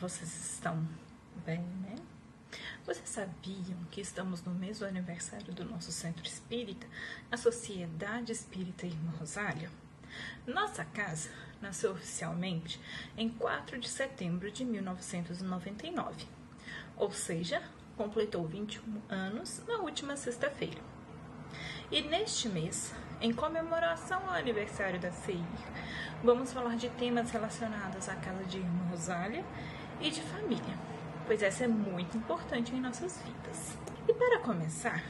vocês estão bem, né? Vocês sabiam que estamos no mês do aniversário do nosso Centro Espírita, a Sociedade Espírita Irmã Rosália? Nossa casa nasceu oficialmente em 4 de setembro de 1999, ou seja, completou 21 anos na última sexta-feira. E neste mês, em comemoração ao aniversário da CEIR, vamos falar de temas relacionados à casa de Irmã Rosália e de família, pois essa é muito importante em nossas vidas. E para começar,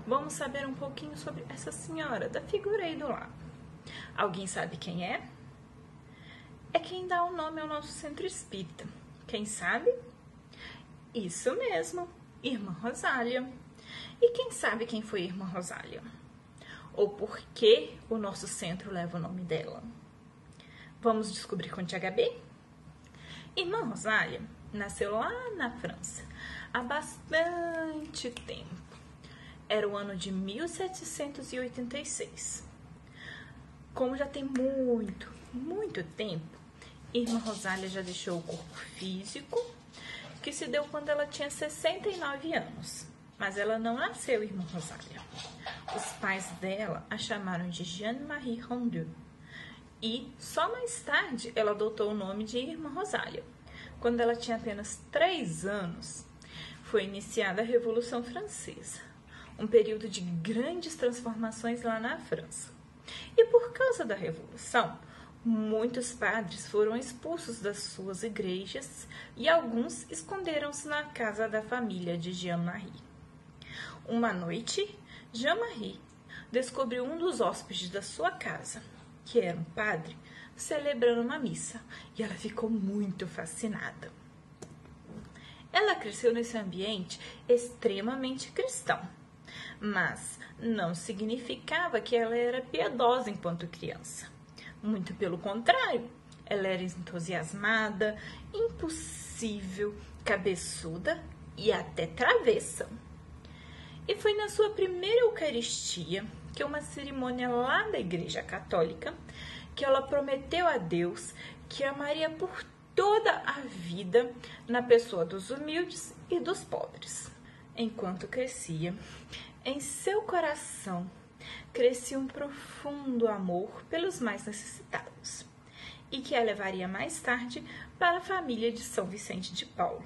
vamos saber um pouquinho sobre essa senhora da figura aí do lado. Alguém sabe quem é? É quem dá o nome ao nosso centro espírita. Quem sabe? Isso mesmo, Irmã Rosália. E quem sabe quem foi Irmã Rosália? Ou por que o nosso centro leva o nome dela? Vamos descobrir com Tia Gabi? Irmã Rosália nasceu lá na França há bastante tempo. Era o ano de 1786. Como já tem muito tempo, Irmã Rosália já deixou o corpo físico, que se deu quando ela tinha 69 anos. Mas ela não nasceu Irmã Rosália. Os pais dela a chamaram de Jeanne-Marie Rondeau. E só mais tarde ela adotou o nome de Irmã Rosália. Quando ela tinha apenas 3 anos, foi iniciada a Revolução Francesa, um período de grandes transformações lá na França. E por causa da Revolução, muitos padres foram expulsos das suas igrejas e alguns esconderam-se na casa da família de Jean-Marie. Uma noite, Jean-Marie descobriu um dos hóspedes da sua casa, que era um padre, celebrando uma missa, e ela ficou muito fascinada. Ela cresceu nesse ambiente extremamente cristão, mas não significava que ela era piedosa enquanto criança. Muito pelo contrário, ela era entusiasmada, impulsiva, cabeçuda e até travessa. E foi na sua primeira Eucaristia, que é uma cerimônia lá da Igreja Católica, que ela prometeu a Deus que amaria por toda a vida na pessoa dos humildes e dos pobres. Enquanto crescia, em seu coração crescia um profundo amor pelos mais necessitados, e que a levaria mais tarde para a família de São Vicente de Paulo,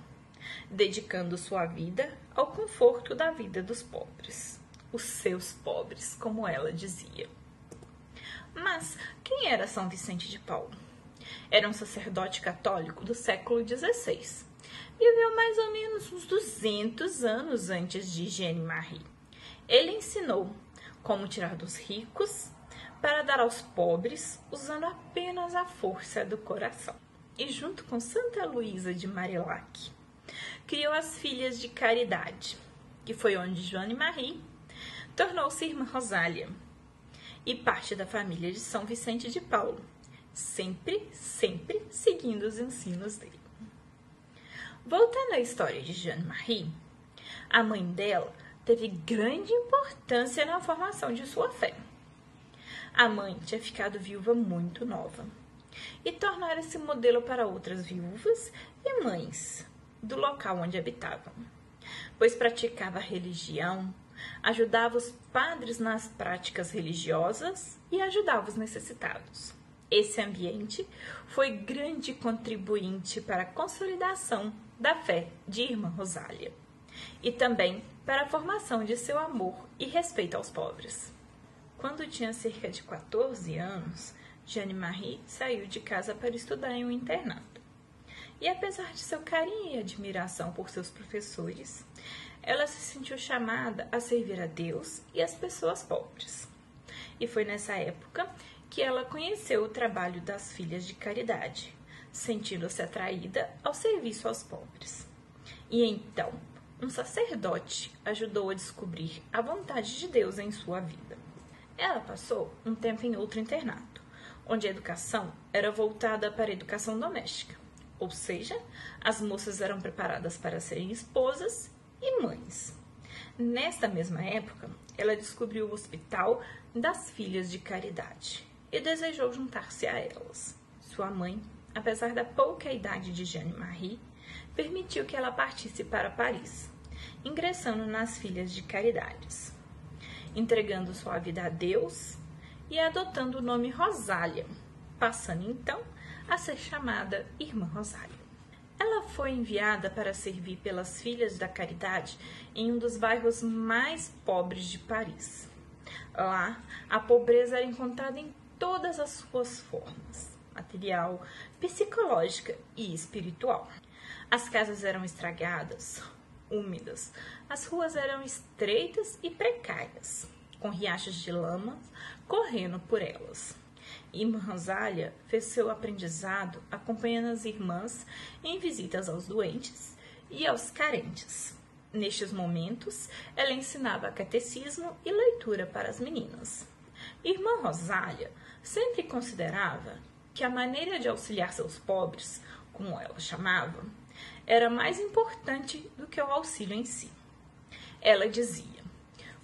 dedicando sua vida ao conforto da vida dos pobres, os seus pobres, como ela dizia. Mas quem era São Vicente de Paulo? Era um sacerdote católico do século XVI. Viveu mais ou menos uns 200 anos antes de Jeanne-Marie. Ele ensinou como tirar dos ricos para dar aos pobres, usando apenas a força do coração. E junto com Santa Luísa de Marillac, criou as Filhas de Caridade, que foi onde Jeanne-Marie tornou-se Irmã Rosália e parte da família de São Vicente de Paulo, sempre seguindo os ensinos dele. Voltando à história de Jeanne-Marie, a mãe dela teve grande importância na formação de sua fé. A mãe tinha ficado viúva muito nova e tornara-se modelo para outras viúvas e mães do local onde habitavam, pois praticava religião, ajudava os padres nas práticas religiosas e ajudava os necessitados. Esse ambiente foi grande contribuinte para a consolidação da fé de Irmã Rosália e também para a formação de seu amor e respeito aos pobres. Quando tinha cerca de 14 anos, Jeanne-Marie saiu de casa para estudar em um internato. E apesar de seu carinho e admiração por seus professores, ela se sentiu chamada a servir a Deus e as pessoas pobres. E foi nessa época que ela conheceu o trabalho das Filhas de Caridade, sentindo-se atraída ao serviço aos pobres. E então, um sacerdote ajudou a descobrir a vontade de Deus em sua vida. Ela passou um tempo em outro internato, onde a educação era voltada para a educação doméstica, ou seja, as moças eram preparadas para serem esposas e mães. Nesta mesma época, ela descobriu o Hospital das Filhas de Caridade e desejou juntar-se a elas. Sua mãe, apesar da pouca idade de Jeanne-Marie, permitiu que ela partisse para Paris, ingressando nas Filhas de Caridades, entregando sua vida a Deus e adotando o nome Rosália, passando então a ser chamada Irmã Rosália. Ela foi enviada para servir pelas Filhas da Caridade em um dos bairros mais pobres de Paris. Lá, a pobreza era encontrada em todas as suas formas, material, psicológica e espiritual. As casas eram estragadas, úmidas, as ruas eram estreitas e precárias, com riachos de lama correndo por elas. Irmã Rosália fez seu aprendizado acompanhando as irmãs em visitas aos doentes e aos carentes. Nestes momentos, ela ensinava catecismo e leitura para as meninas. Irmã Rosália sempre considerava que a maneira de auxiliar seus pobres, como ela chamava, era mais importante do que o auxílio em si. Ela dizia: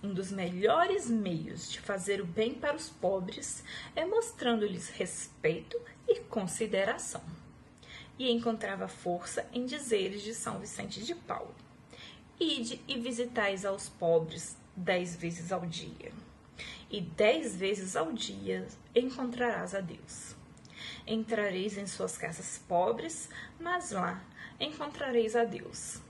um dos melhores meios de fazer o bem para os pobres é mostrando-lhes respeito e consideração. E encontrava força em dizeres de São Vicente de Paulo: ide e visitais aos pobres 10 vezes ao dia, e 10 vezes ao dia encontrarás a Deus. Entrareis em suas casas pobres, mas lá encontrareis a Deus.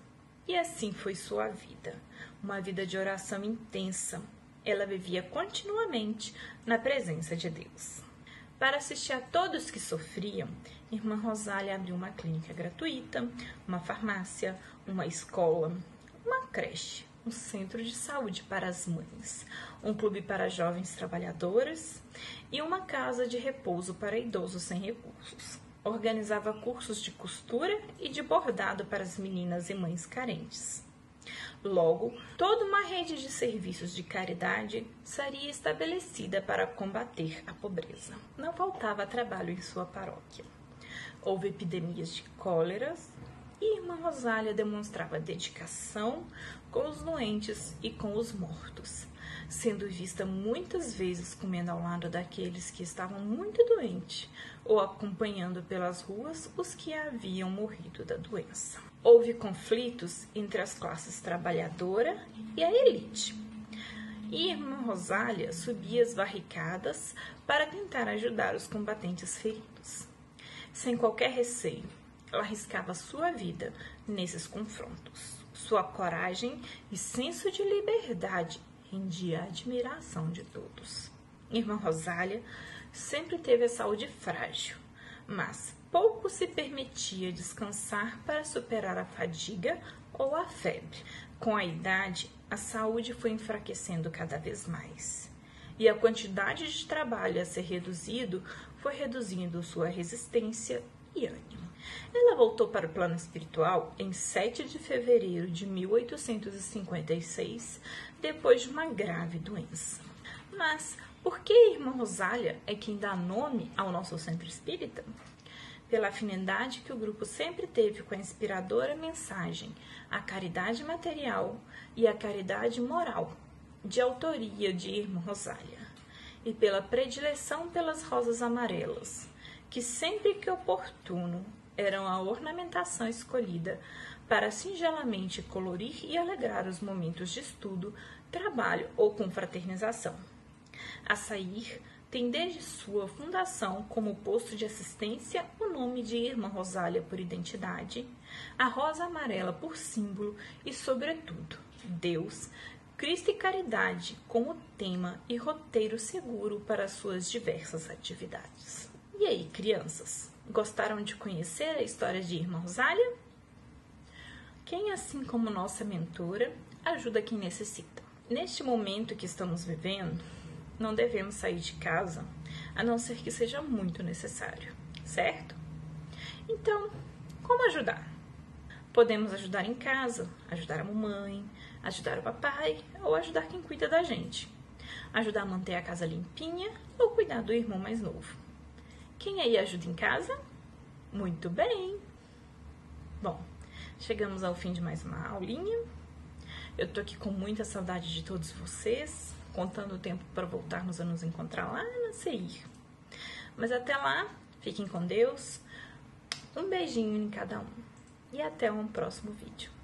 E assim foi sua vida, uma vida de oração intensa. Ela vivia continuamente na presença de Deus. Para assistir a todos que sofriam, Irmã Rosália abriu uma clínica gratuita, uma farmácia, uma escola, uma creche, um centro de saúde para as mães, um clube para jovens trabalhadoras e uma casa de repouso para idosos sem recursos. Organizava cursos de costura e de bordado para as meninas e mães carentes. Logo, toda uma rede de serviços de caridade seria estabelecida para combater a pobreza. Não faltava trabalho em sua paróquia. Houve epidemias de cóleras e Irmã Rosália demonstrava dedicação com os doentes e com os mortos, sendo vista muitas vezes comendo ao lado daqueles que estavam muito doentes ou acompanhando pelas ruas os que haviam morrido da doença. Houve conflitos entre as classes trabalhadora e a elite. E Irmã Rosália subia as barricadas para tentar ajudar os combatentes feridos. Sem qualquer receio, ela arriscava sua vida nesses confrontos. Sua coragem e senso de liberdade rendia a admiração de todos. Irmã Rosália sempre teve a saúde frágil, mas pouco se permitia descansar para superar a fadiga ou a febre. Com a idade, a saúde foi enfraquecendo cada vez mais, e a quantidade de trabalho a ser reduzido foi reduzindo sua resistência e ânimo. Ela voltou para o plano espiritual em 7 de fevereiro de 1856, depois de uma grave doença. Mas por que Irmã Rosália é quem dá nome ao nosso centro espírita? Pela afinidade que o grupo sempre teve com a inspiradora mensagem A Caridade Material e a Caridade Moral, de autoria de Irmã Rosália, e pela predileção pelas rosas amarelas, que sempre que oportuno eram a ornamentação escolhida para singelamente colorir e alegrar os momentos de estudo, trabalho ou confraternização. A sair, tem desde sua fundação como posto de assistência o nome de Irmã Rosália por identidade, a rosa amarela por símbolo e, sobretudo, Deus, Cristo e Caridade como tema e roteiro seguro para suas diversas atividades. E aí, crianças, gostaram de conhecer a história de Irmã Rosália? Quem, assim como nossa mentora, ajuda quem necessita. Neste momento que estamos vivendo, não devemos sair de casa, a não ser que seja muito necessário, certo? Então, como ajudar? Podemos ajudar em casa, ajudar a mamãe, ajudar o papai ou ajudar quem cuida da gente. Ajudar a manter a casa limpinha ou cuidar do irmão mais novo. Quem aí ajuda em casa? Muito bem! Bom, chegamos ao fim de mais uma aulinha. Eu tô aqui com muita saudade de todos vocês, contando o tempo para voltarmos a nos encontrar lá na CI. Mas até lá, fiquem com Deus. Um beijinho em cada um. e até um próximo vídeo.